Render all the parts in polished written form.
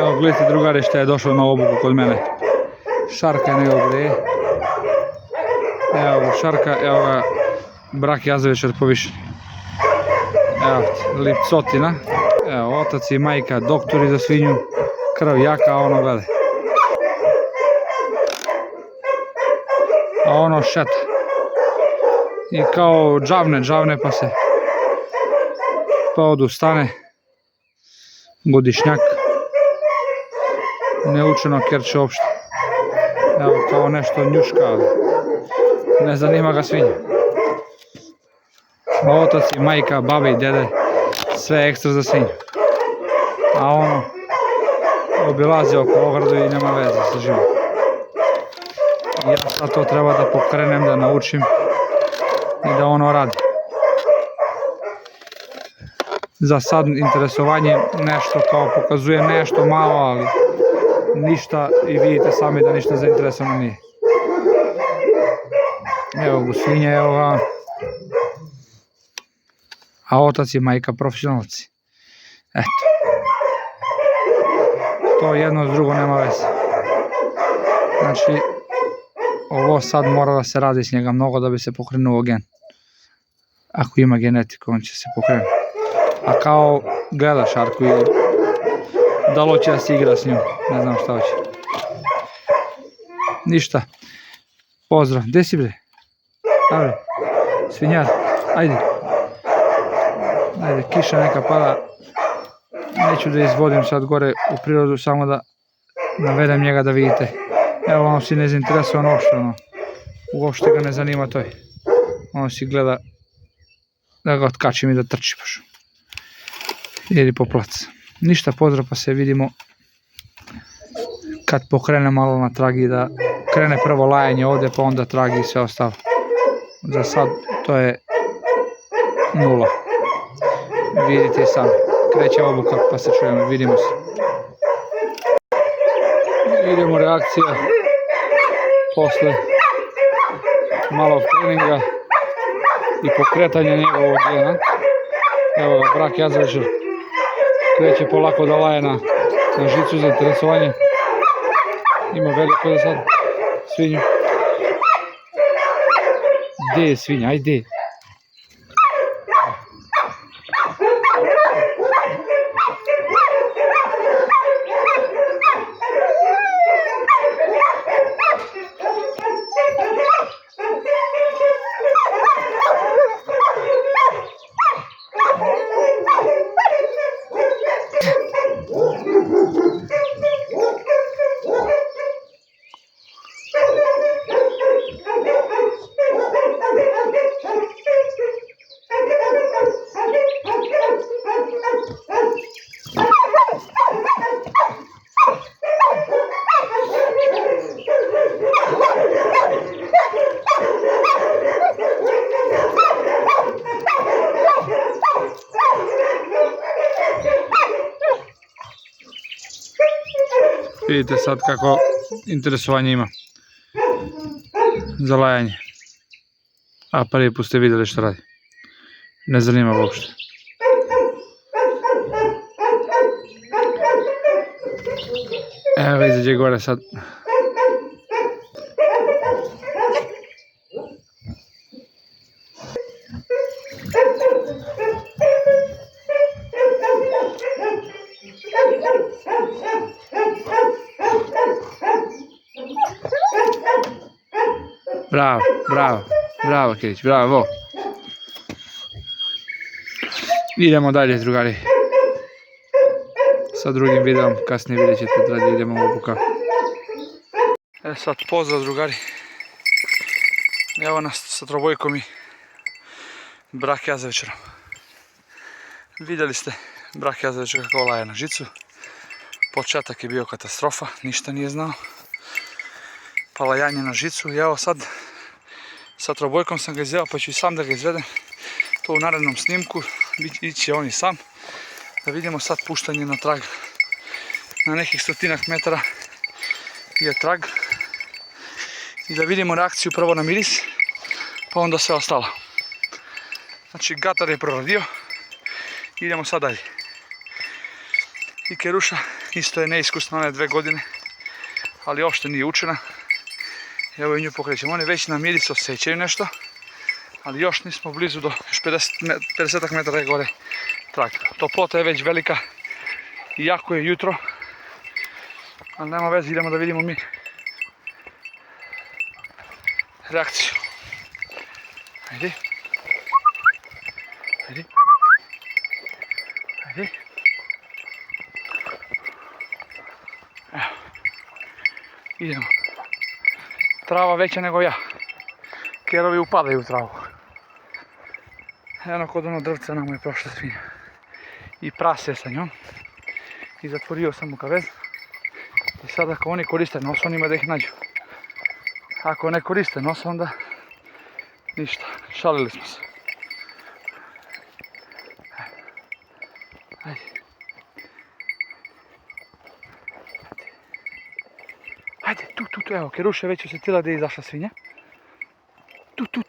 Evo gledajte drugari šta je došlo na obuku kod mene. Šarka nego bre. Evo ga Šarka, evo ga brak Jazavečar povišen. Evo Lipcotina. Evo otac i majka doktori za svinju. Krv jaka, a ono gledaj. A ono šeta. I kao džavne pa odustane. Godišnjak. Neučeno kerče uopšte. Evo kao nešto njuška, ali ne zanima ga svinja. Otac i majka, babe i dede, sve ekstra za svinju. A ono obilazi oko ogradu i nema veze sa životom. Ja sad to treba da pokrenem, da naučim i da ono radi. Za sad interesovanje nešto kao pokazuje nešto malo, ali ništa i vidite sami da ništa zainteresovano nije. Evo go svinja, evo ga. A otac i majka profesionalci. Eto. To jedno s drugo nema veze. Znači, ovo sad mora da se radi s njega mnogo da bi se pokrenuo gen. Ako ima genetiku, on će se pokrenuti. A kao gleda Šarku i da li hoće da se igra s njom, ne znam šta hoće. Ništa. Pozdrav. Gde si bre? Ajde. Svinjar. Ajde. Ajde, kiša neka pada. Neću da izvodim sad gore u prirodu, samo da navedem njega da vidite. Evo ono si nezainteresovan uopšte, ono. Uopšte ga ne zanima to. Ono si gleda da ga otkačim i da trči baš. Ili po plac. Ništa, pozdrav, pa se vidimo kad pokrene malo na tragi, da krene prvo lajanje ovdje, pa onda tragi i sve ostalo. Za sad to je 0. Vidite i sami. Kreće obuka, pa se čujemo, vidimo se. Idemo reakcija posle malog treninga i pokretanja njegovog gena. Evo ga, brak Jazavečar kreće polako da laje na žicu za interesovanje. Ima veliko za sad svinju. Gde je svinja? Ajde. Vidite sad kako interesovanje ima za lajanje. A prvi put ste vidjeli što radi. Ne zanima uopšte. Evo izađe gore sad. Bravo, bravo, bravo Kirić, bravo. Idemo dalje drugari. Sa drugim videom, kasnije vidjet ćete da idemo u obuka. Sad pozdrav drugari. Evo nas sa trobojkom i brak Jazavečarom. Vidjeli ste brak Jazavečar kako laje na žicu. Početak je bio katastrofa, ništa nije znao. Pa lajanje na žicu i evo sad sa trobojkom sam ga izveo, pa ću i sam da ga izvedem. To u narednom snimku, ići on i sam. Da vidimo sad puštanje na trag. Na nekih 100 metara je trag. I da vidimo reakciju prvo na miris, pa onda sve ostalo. Znači gatar je proradio. Idemo sad dalje. I Keruša isto je neiskusna, one 2 godine, ali uopšte nije učena. Evo i nju pokrećemo, oni već na miris osjećaju nešto, ali još nismo blizu do još 50 metara je gore trag. Toplota je već velika, jako je jutro, ali nema veze, idemo da vidimo mi reakciju. Ajde. Ajde. Ajde. Evo. Idemo. Trava veća nego ja. Kerovi upadaju u travu. Eno kod ono drvca nam je prošla svinja. I prase sa njom. I zatvorio sam mu kavez. I sad ako oni koriste nos, on ima da ih nađu. Ako ne koriste nos, onda ništa. Šalili smo se. Ajde. Ajde, tu, evo, Keruša je već osjetila da je izašla svinja. Tu. Tu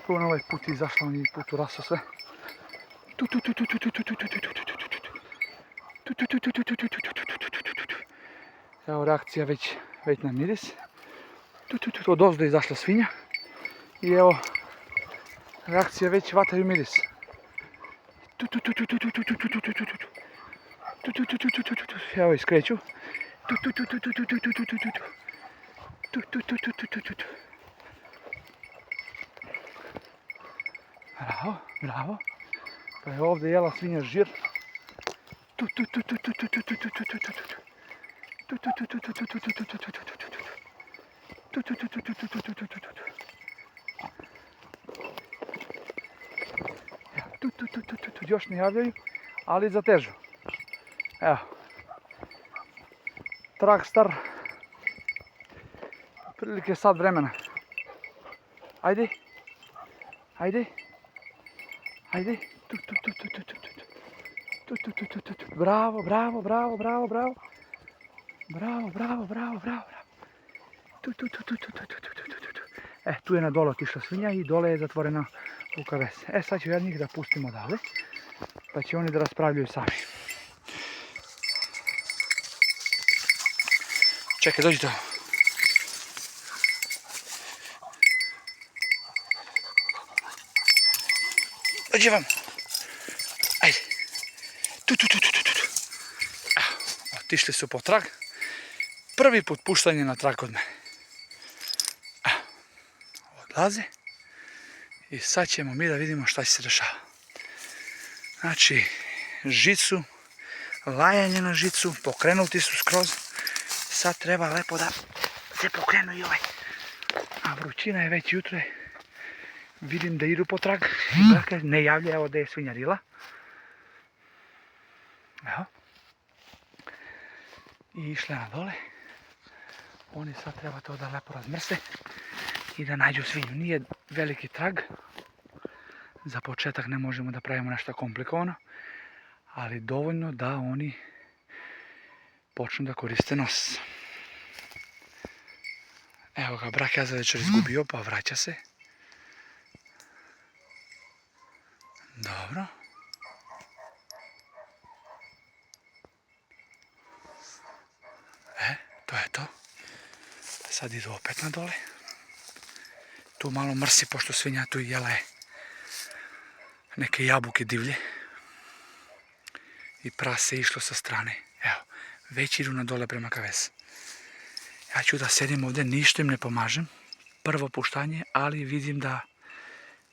on ovaj put izašla, on je put urasao sve. Tu. Evo reakcija već na miris. Tu, od ozdo je izašla svinja. I evo, reakcija već vataju miris. Tu. Evo iskreću. Tu. Bravo. Pa je ovdje jela svinja žir. Tu. Još ne javljaju, ali zatežu. Evo. Trag star. Prilike sat vremena. Ajde. Tu. Bravo. Tu. Tu je na dole otišla svinja i dole je zatvorena u kavez. Sad ću ja njih da pustimo odavde, pa će oni da raspravljaju sami. Čekaj, dođite. Dođi vam. Ajde. Tu. Otišli su po trag. Prvi put puštanje na trag kod mene. Odlaze. I sad ćemo mi da vidimo šta će se dešava. Znači, žicu, lajanje na žicu, pokrenuti su skroz. Sad treba lepo da se pokrenu i ovaj. A vrućina je već jutro. Vidim da idu po trag. I Braka ne javlja, evo da je svinja rila. Evo. I išle na dole. Oni sad treba to da lepo razmrse i da nađu svinju. Nije veliki trag. Za početak ne možemo da pravimo nešto komplikovano, ali dovoljno da oni počnu da koriste nos. Evo ga, Brak ja za večer izgubio, pa vraća se. Dobro. To je to. Sad idu opet na dole. Tu malo mrsi, pošto svinja tu jela je neke jabuke divlje. I prase išlo sa strane. Evo, već idu na dole prema kavez. Ja ću da sedim ovdje, ništa im ne pomažem. Prvo puštanje, ali vidim da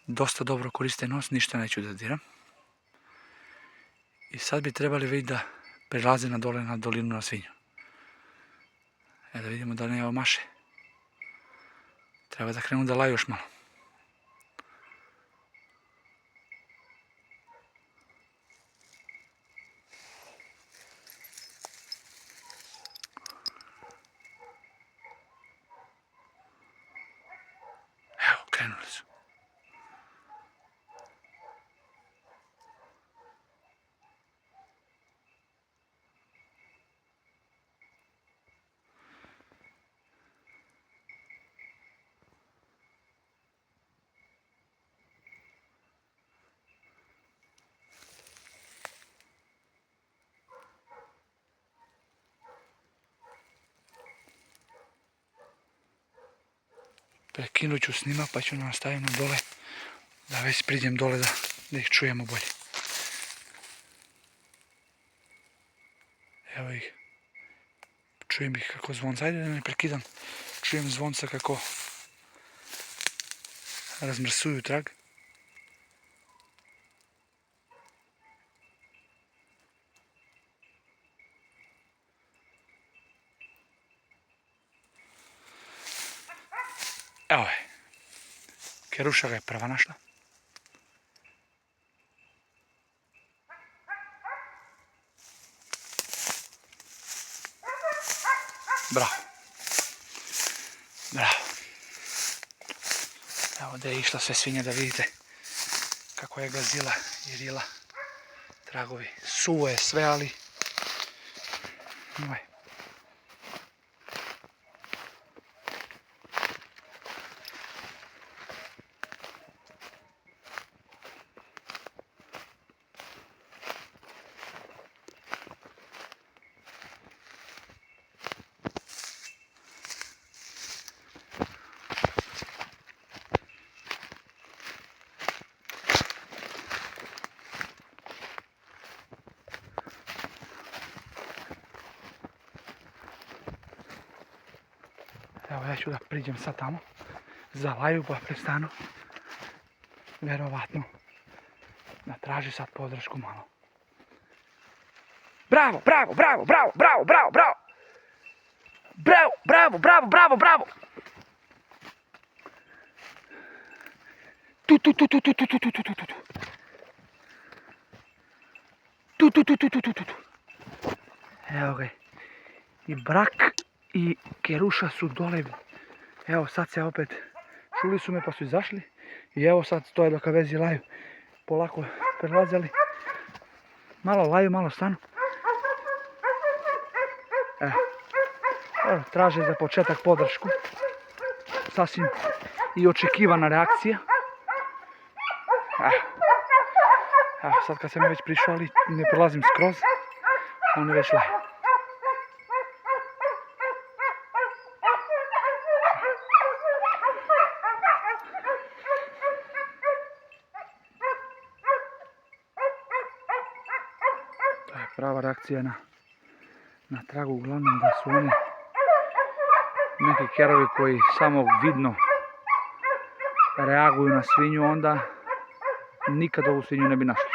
dosta dobro koriste nos, ništa neću da diram. I sad bi trebali vidjeti da prelaze na dole na dolinu na svinju. Da vidimo da ne omaše. Treba da krenu da laju još malo. Evo, krenuli su. prekinut ću snima pa ću nastaviti dole, da već priđem dole da ih čujemo bolje. Evo ih. Čujem ih kako zvonca, ajde da ne prekidam. Čujem zvonca kako razmrsuju trag. Evo je. Keruša ga je prva našla. Bravo. Bravo. Evo da je išla sve svinje da vidite kako je gazila i rila. Tragovi. Suvo je sve, ali... Evo ja ću da priđem sad tamo, zalaju pa prestanu, verovatno, da traži sad podršku malo. Bravo, bravo, bravo, bravo, bravo, bravo, bravo! Bravo, bravo, bravo, bravo, bravo! Tu, tu, tu, tu, tu, tu, tu, tu, tu, tu, tu. Tu, tu, tu, tu, tu, tu, tu, tu. Evo ga, i Brak i Keruša su dole. Evo sad se opet, čuli su me pa su izašli. I evo sad stoje dok vezi laju. Polako prelazili. Malo laju, malo stanu. Evo, traže za početak podršku. Sasvim i očekivana reakcija. Evo, sad kad sam već prišao, ali ne prelazim skroz, oni već laju. To je prava reakcija na tragu, uglavnom da su oni neki kerovi koji samo vidno reaguju na svinju, onda nikad ovu svinju ne bi našli.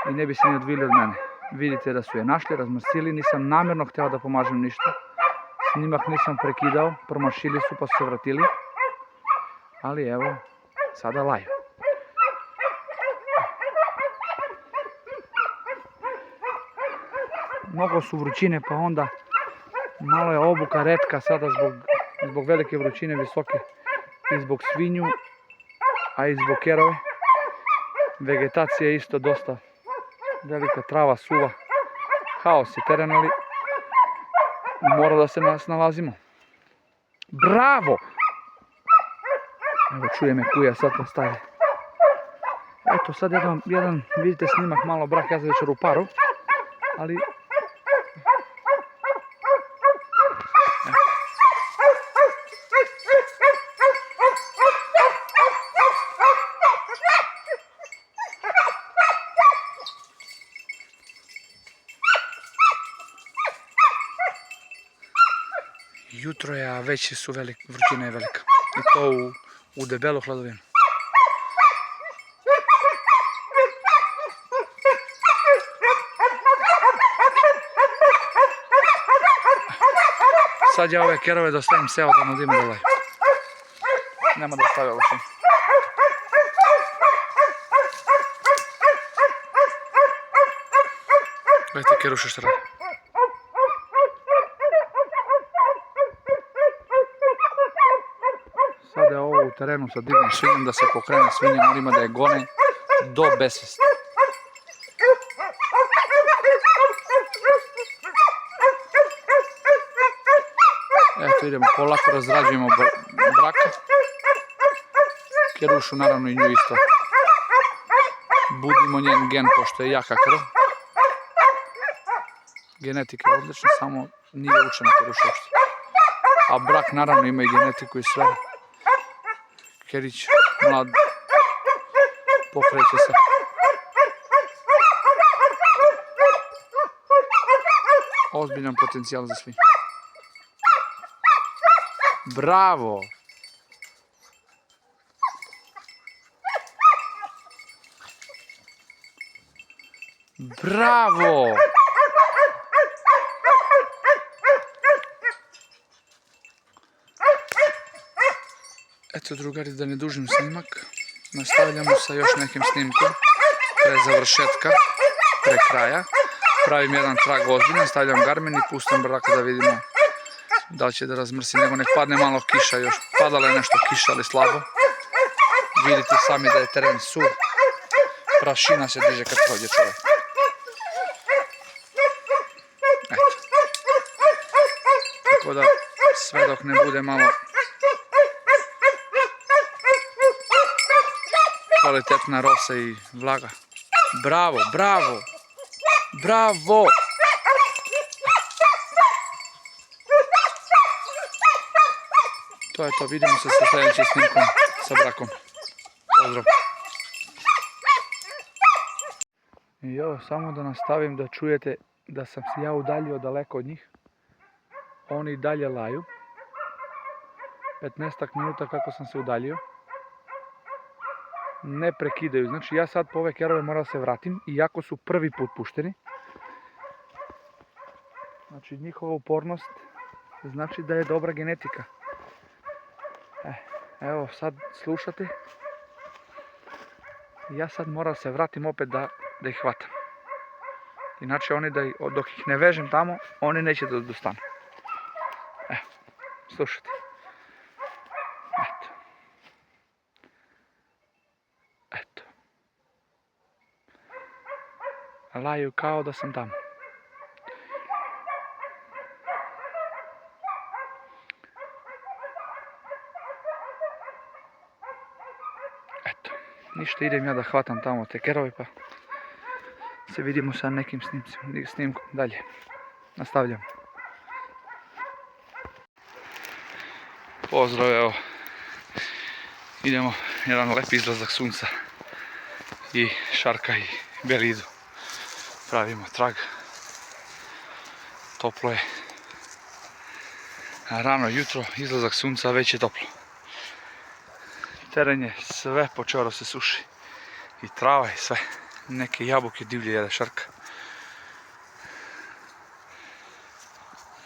I ne bi se ni odvili od mene. Vidite da su je našli, razmrsili, nisam namjerno htio da pomažem ništa. Snimak nisam prekidao, promašili su pa su se vratili. Ali evo, sada laju. Mnogo su vrućine pa onda malo je obuka retka sada zbog velike vrućine visoke i zbog svinju, a i zbog kerove. Vegetacija je isto dosta velika, trava suva, haos je teren, ali mora da se nalazimo. Bravo! Evo čuje me kuja, sad postaje. Eto sad jedan vidite snimak, malo Brak Jazavečar u paru, ali jutro je, a već su vrućina je velika. I to u debelu hladovinu. Sad ja ove kerove da ostavim seo da nudim dole. Nema da stavio ovo. Gledajte Keruša što radi. Sada je ovo u terenu sa divnom svinjom da se pokrene svinja, morima da je gone do besvesti. Eto idemo, polako razrađujemo Braka. Kerušu naravno i nju isto. Budimo njen gen pošto je jaka krv. Genetika je odlična, samo nije učena Keruša uopšte. A Brak naravno ima i genetiku i sve. kerić, mlad, pokreće se. Ozbiljan potencijal za svinju. Bravo! Bravo! Eto drugari, da ne dužim snimak, nastavljamo sa još nekim snimkom pre završetka, pre kraja. Pravim jedan trag ozbiljan, stavljam Garmin i pustam braka da vidimo da li će da razmrsi, nego nek padne malo kiša još. Padala je nešto kiša, ali slabo. Vidite sami da je teren suv, prašina se diže kad prođe čovjek. Eto. Tako da sve dok ne bude malo kvalitetna rosa i vlaga. Bravo, bravo! Bravo! To je to, vidimo se sa sljedećim snimkom sa brakom. Pozdrav! I evo, samo da nastavim da čujete da sam se ja udaljio daleko od njih. Oni dalje laju. 15 minuta kako sam se udaljio. Ne prekidaju, znači ja sad po ove kerove moram se vratim, iako su prvi put pušteni. Znači njihova upornost znači da je dobra genetika. Evo sad slušate. Ja sad moram se vratim opet da ih hvatam. Inače oni dok ih ne vežem tamo, oni neće da dostanu. Evo, slušajte. Eto. Eto. Laju kao da sam tamo. Eto. Ništa, idem ja da hvatam tamo te kerove pa se vidimo sa nekim snimkom dalje. Nastavljamo. Pozdrav, evo. Idemo jedan lep izlazak sunca i šarka i belidu. Pravimo trag. Toplo je. Rano jutro, izlazak sunca, već je toplo. Teren je sve počeo da se suši. I trava i sve. Neke jabuke divlje jede šarka.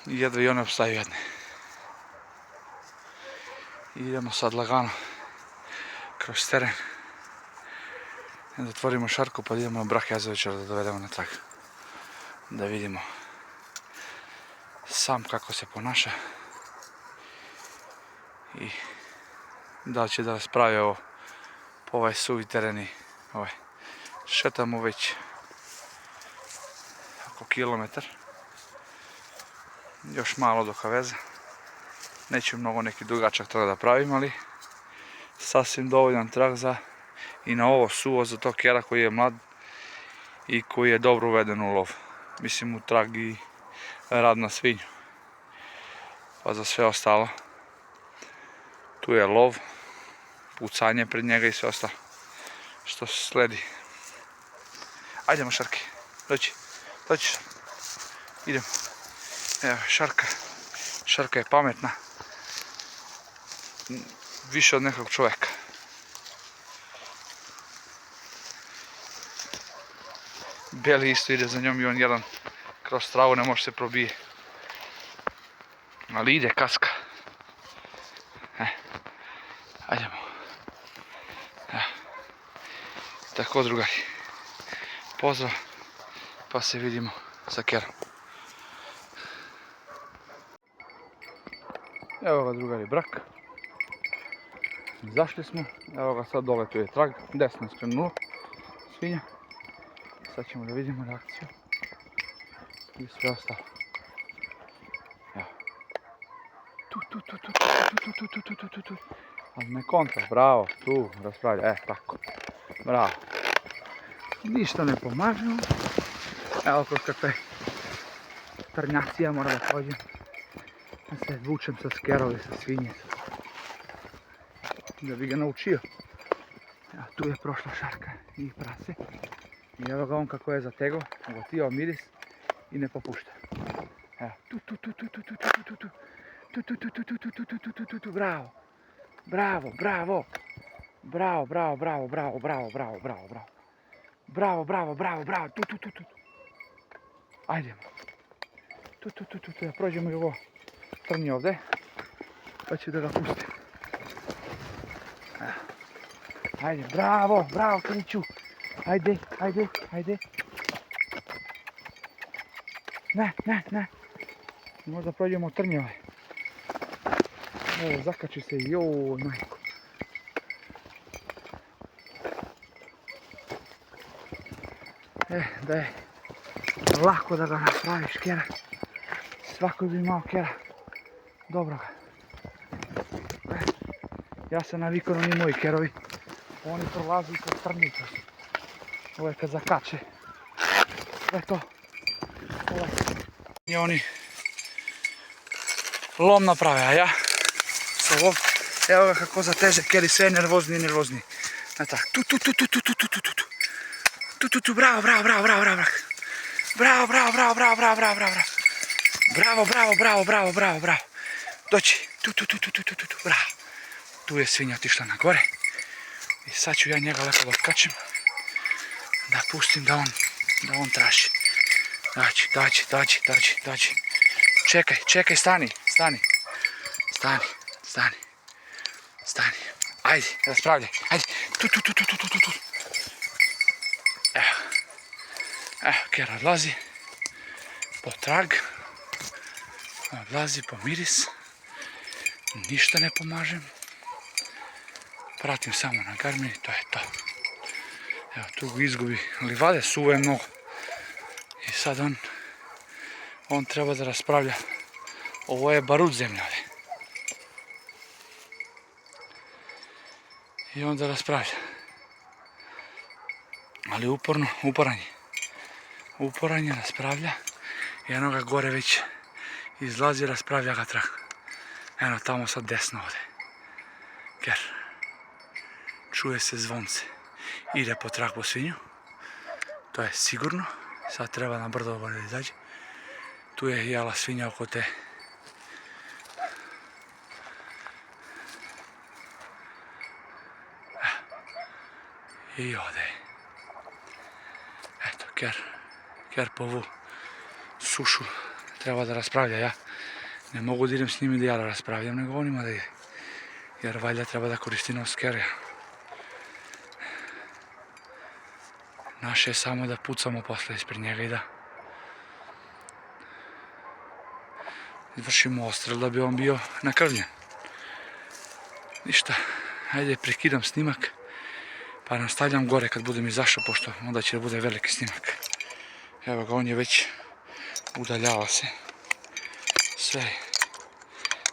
I jedva i one obstaju jedne. Idemo sad lagano kroz teren. Zatvorimo šarku pa idemo na Brak Jazovića da dovedemo na trag. Da vidimo sam kako se ponaša. I da li će da raspravi ovo po ovaj suvi teren i ovaj. Šetamo već oko kilometar. Još malo do kaveza. Neću mnogo neki dugačak trag da pravim, ali sasvim dovoljan trag za i na ovo suvo za tog kera koji je mlad i koji je dobro uveden u lov. Mislim u trag i rad na svinju. Pa za sve ostalo. Tu je lov, pucanje pred njega i sve ostalo što sledi. Ajdemo šarke, dođi, dođi. Idemo. Evo šarka. Šarka je pametna. Više od nekog čovjeka. Beli isto ide za njom i on jedan kroz travu ne može se probije. Ali ide kaska. Ajdemo. Tako drugari. Pozdrav. Pa se vidimo sa kerom. Evo ga drugari, Brak. Zašli smo. Evo ga sad dole, tu je trag. Desno je skrenulo svinja. Sad ćemo da vidimo reakciju. I sve ostalo. Evo. Tu. Ali ne kontra, bravo. Tu, raspravlja. Tako. Bravo. Ništa ne pomažemo. Evo kroz kakve trnjacija mora da pođem. Da se vučem sa skerovi, sa svinje. da bi ga naučio. Evo, tu je prošla šarka i prase. I evo ga on kako je zategao, ugotio miris i ne popušta. Evo, tu, bravo. Bravo, bravo. Bravo, bravo, bravo, bravo, bravo, bravo, bravo, bravo. Bravo, bravo, bravo, bravo, tu. Ajdemo. Tu, da prođemo i ovo trnje ovdje. Pa ću da ga pustim. Ajde, bravo, bravo, Krniću. Ajde. Ne. Možda prođemo trnjeve. Evo, zakači se, joj, majko. Da je lako da ga napraviš, kjera. Svako bi imao kjera. Dobro ga. Ja sam navikao na moji kerovi. Oni prolazi kroz trnjicu. Ovo je kad zakače. Sve to. I oni lom naprave, a ja sa lom. Evo ga kako zateže keri, sve nervozniji. Tak, tu, bravo. Bravo. Doći, tu, bravo. Tu je svinja otišla na gore. I sad ću ja njega lepo da otkačim. Da pustim da on traži. Doći. Čekaj, stani. Ajde, raspravljaj. Ajde, tu. Evo, kjer odlazi. Po trag. Odlazi po miris. Ništa ne pomažem. Pratim samo na Garmin i to je to. Evo, tu izgubi livade, suvo je mnogo. I sad on treba da raspravlja. Ovo je barut zemlja. I onda raspravlja. Ali uporan je, raspravlja. I eno ga gore već izlazi, raspravlja ga trag. Eno tamo sad desno ovdje. Ker čuje se zvonce. Ide po trag po svinju. To je sigurno. Sad treba na brdo gore da izađe. Tu je jala svinja oko te. I ovdje. Eto, ker po ovu sušu treba da raspravlja. Ja ne mogu da idem s njimi da ja raspravljam, nego onima da ide. Jer valjda treba da koristi nos kerja. Naše je samo da pucamo posle ispred njega i da izvršimo odstrel da bi on bio nakrvljen. Ništa, ajde prekidam snimak pa nastavljam gore kad budem izašao, pošto onda će da bude veliki snimak. Evo ga, on je već udaljava se sve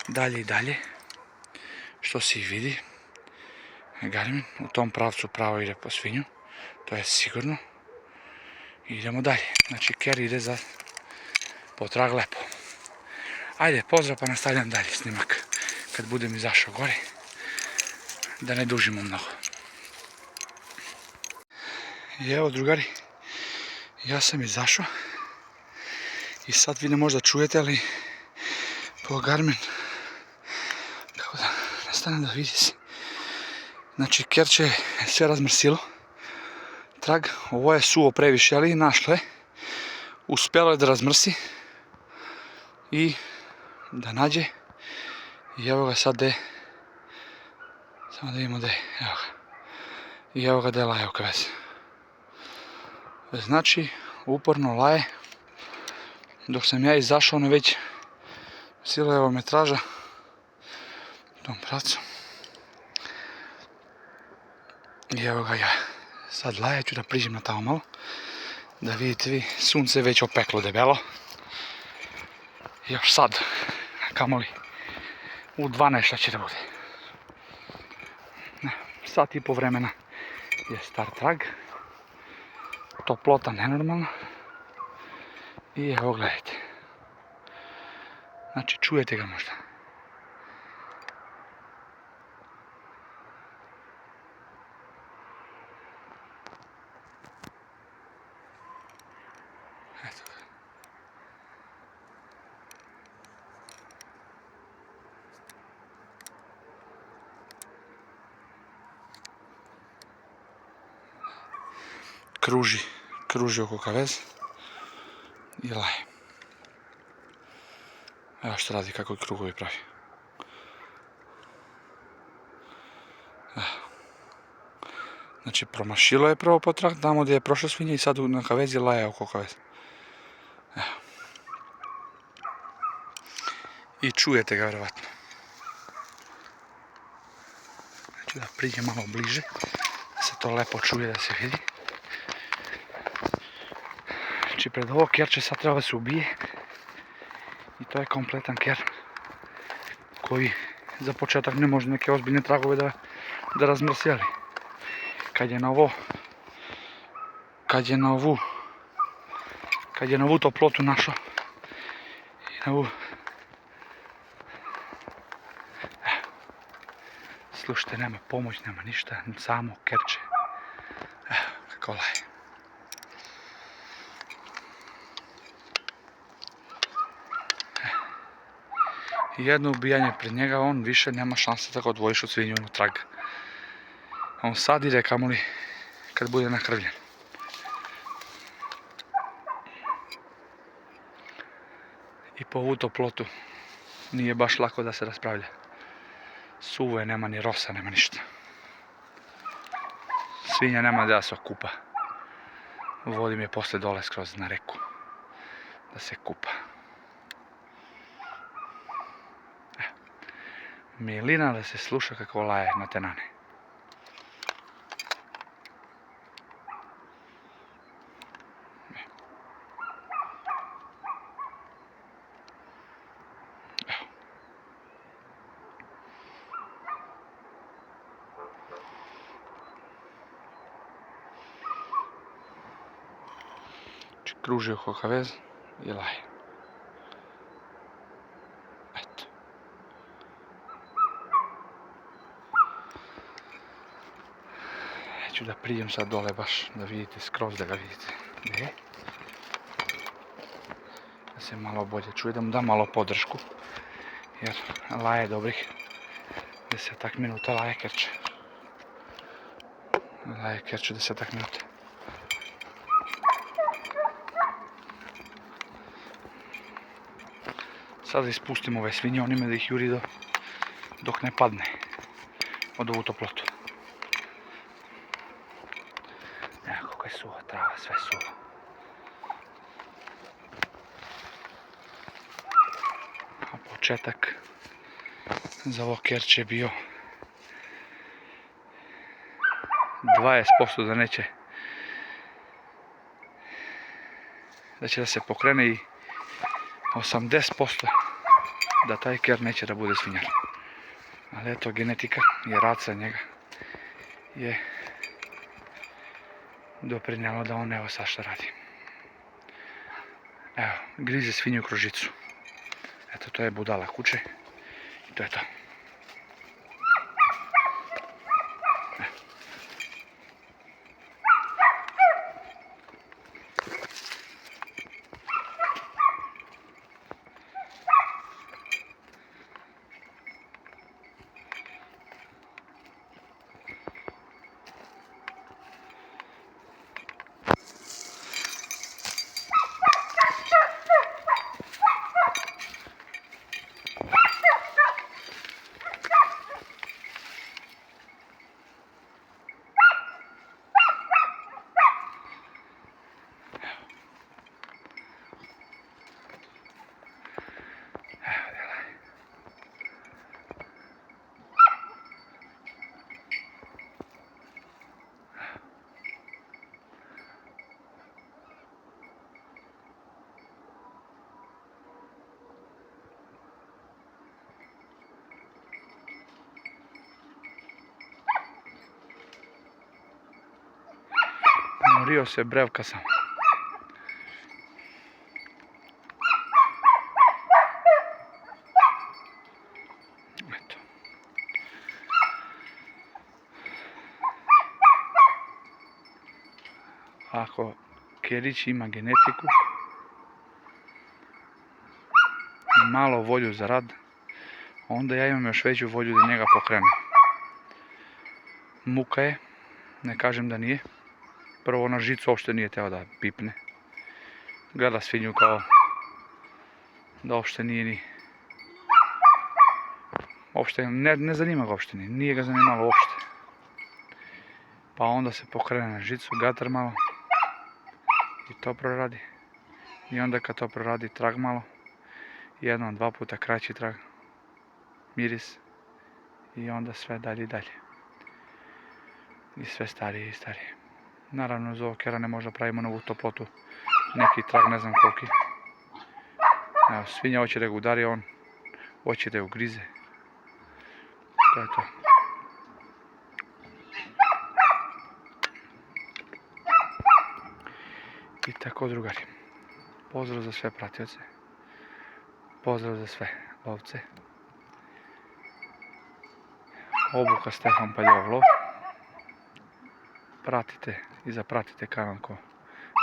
dalje i dalje, što se i vidi. Garmin u tom pravcu pravo ide po svinju, to je sigurno. I idemo dalje, znači ker ide za potrag lepo. Ajde, pozdrav pa nastavljam dalje snimak kad budem izašao gore, da ne dužimo mnogo. I evo drugari, ja sam izašao i sad vi ne možda čujete, ali po Garmin, kako da nestane da vidi se. Znači kerče je sve razmrsilo, trag, ovo je suvo previše, ali našlo je, uspjelo je da razmrsi i da nađe. I evo ga sad de, samo da vidimo de, evo ga. I evo ga de laje oko veze. Znači, uporno laje. Dok sam ja izašao, ono već sila evo metraža u tom pravcu. I evo ga ja. Sad laje, ću da priđem na tamo malo. Da vidite vi, sunce već opeklo debelo. Još sad, kamoli u 12 šta će da bude. Sat i po vremena je star trag. Toplota nenormalna. I evo gledajte. Znači čujete ga možda. kruži oko kaveza i laje. Evo što radi, kako krugovi pravi. Znači promašilo je prvo potrag tamo gdje je prošla svinja i sad na kavezi laje oko kaveza. Evo. I čujete ga vjerovatno. Znači da priđe malo bliže, da se to lepo čuje, da se vidi. Znači pred ovo kerče sad treba da se ubije. I to je kompletan ker koji za početak ne može neke ozbiljne tragove da razmrsjeli. Kad je na ovu toplotu našao i na ovu, slušajte, nema pomoć, nema ništa, samo kerče. Kako laje. Jedno ubijanje pred njega, on više nema šanse da ga odvojiš od svinju na trag. On sad ide kamoli kad bude nakrvljen. I po ovu toplotu nije baš lako da se raspravlja. Suvo je, nema ni rosa, nema ništa. Svinja nema da se okupa. Vodim je posle dole skroz na reku da se kupa. Milina da se sluša kako laje na tenane. Kruži oko kaveza i laje. Eto. Neću da priđem sad dole baš da vidite skroz, da ga vidite. Gdje? Da se malo bolje čuje, da mu dam malo podršku. Jer laje dobrih 10 minuta, laje kerče. Laje kerče 10 minuta. Sada ispustimo ove svinje, on ima da ih juri dok ne padne od ovu toplotu. Evo kako je suho, trava, sve suho. A početak za ovo kerče je bio 20% da će da se pokrene i 80% da taj ker neće da bude svinjar. Ali eto, genetika i rad sa njega je doprinjelo da on evo sad šta radi. Evo, grize svinju kroz žicu. Eto, to je budala kuće i to je to. Umorio se brevka sam. Eto. Ako kerić ima genetiku i malo volju za rad, onda ja imam još veću volju da njega pokrenem. Muka je, ne kažem da nije, Prvo na žicu uopšte nije teo da pipne. Gleda svinju kao da uopšte nije ni... Uopšte ne zanima ga uopšte, nije ga zanimalo uopšte. Pa onda se pokrene na žicu, gatar malo i to proradi. I onda kad to proradi, trag malo, jednom, dva puta kraći trag, miris i onda sve dalje i dalje. I sve starije i starije. Naravno, iz ovog kera ne možda pravimo novu toplotu, neki trag ne znam koliki. Evo, svinja hoće da ga udari, on hoće da ga grize. To je to. I tako, drugari, pozdrav za sve pratioce, pozdrav za sve lovce. Obuka Stefan Paljov lov. Pratite i zapratite kanal ko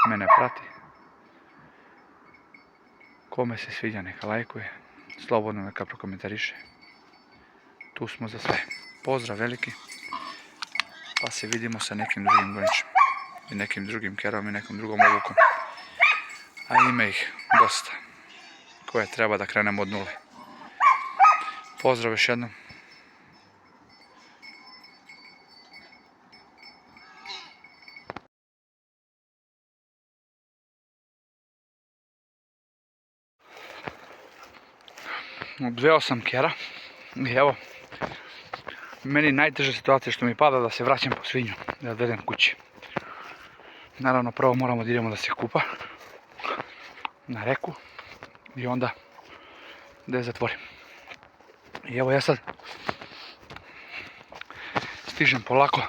mene prati. Kome se sviđa neka lajkuje, slobodno neka prokomentariše. Tu smo za sve. Pozdrav veliki, pa se vidimo sa nekim drugim goničem i nekim drugim kerom i nekom drugom obukom. A ima ih dosta koje treba da krenemo od nule. Pozdrav još jednom. Odveo sam kera i evo, meni najteža situacija što mi pada da se vraćam po svinju, da odvedem kući. Naravno, prvo moramo da idemo da se kupa na reku i onda da je zatvorim. I evo ja sad stižem polako,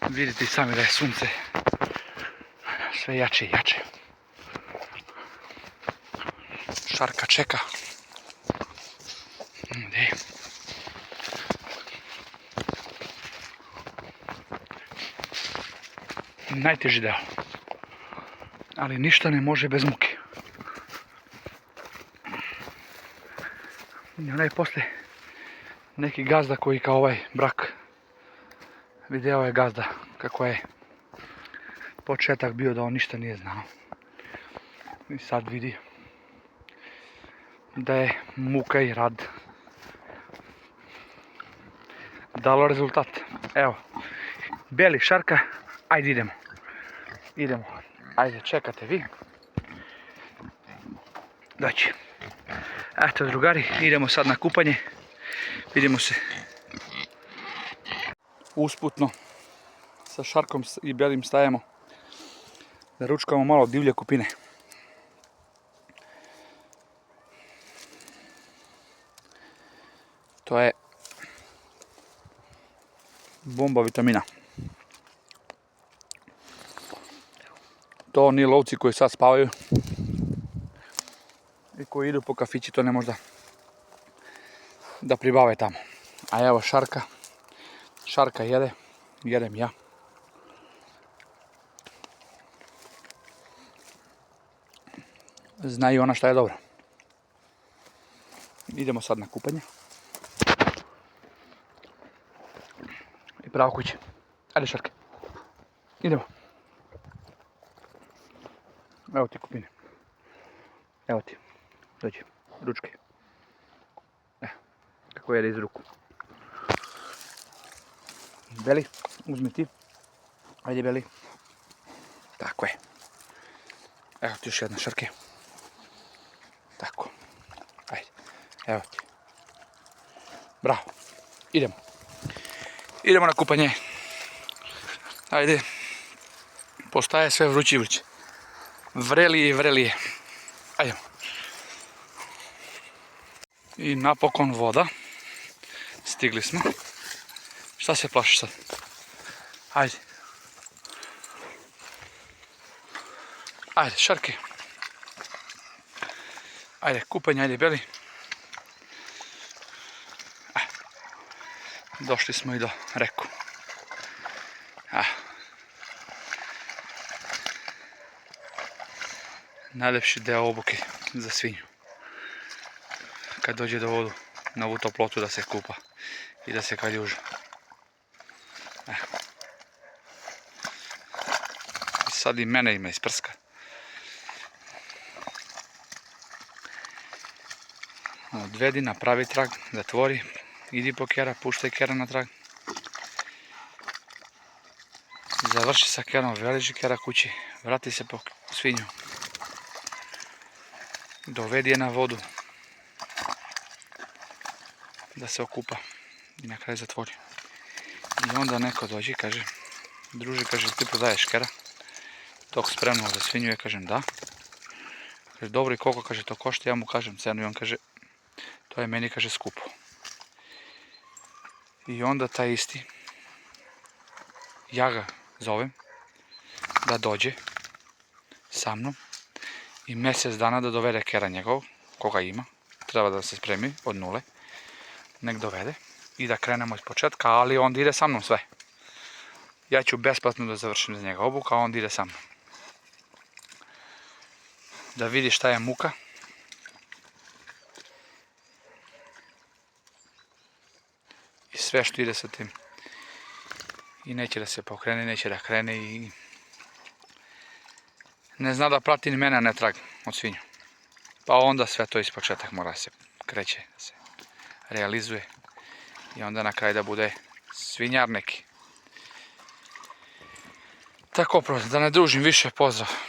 vidite i sami da je sunce sve jače i jače. Šarka čeka. Najteži deo, ali ništa ne može bez muke. I onaj posle neki gazda koji kao ovaj brak, video je gazda kako je početak bio da on ništa nije znao. I sad vidi da je muka i rad dalo rezultat. Evo, beli šarka, ajde idemo. Idemo, ajde čekate vi. Doći. Eto drugari, idemo sad na kupanje. Vidimo se usputno sa šarkom i belim stajemo da ručkamo malo divlje kupine. To je bomba vitamina. To oni lovci koji sad spavaju i koji idu po kafići, to ne možda da pribave tamo. A evo šarka, šarka jede, jedem ja. Zna i ona šta je dobro. Idemo sad na kupanje. I pravo kuće. Ajde šarke. Idemo. Evo ti kupine. Evo ti. Dođi. Ručke. Kako jede iz ruku. Beli, uzmi ti. Ajde Beli. Tako je. Evo ti još jedna šarke. Tako. Ajde. Evo ti. Bravo. Idemo. Idemo na kupanje. Ajde. Postaje sve vrući i vrući. Vrelije i vrelije. Ajde. I napokon voda. Stigli smo. Šta se plašiš sad? Ajde. Ajde, šarke. Ajde, kupanje, ajde, Beli. Došli smo i do reku. Najlepši deo obuke za svinju. Kad dođe do vodu, na ovu toplotu da se kupa i da se kaljuža. sad i mene ima isprska. Odvedi, napravi trag, zatvori, idi po kera, puštaj kera na trag. Završi sa kerom, veliži kera kući, vrati se po svinju. Dovedi je na vodu. Da se okupa i na kraju zatvori. I onda neko dođe i kaže, druže, kaže, ti prodaješ kera? Tog spremno za svinju, ja kažem da. Kaže, dobro, i koliko, kaže, to košta? Ja mu kažem cenu i on kaže, to je meni, kaže, skupo. I onda taj isti, ja ga zovem da dođe sa mnom i mjesec dana da dovede kera njegovog, koga ima, treba da se spremi od nule, nek dovede i da krenemo iz početka, ali onda ide sa mnom sve. Ja ću besplatno da završim za njega obuku, a on ide sa mnom. Da vidi šta je muka. I sve što ide sa tim. I neće da se pokrene, neće da krene i ne zna da prati ni mene, a ne trag od svinju. Pa onda sve to iz početak mora se kreće, da se realizuje. I onda na kraju da bude svinjar neki. Tako, da ne dužim više, pozdrav.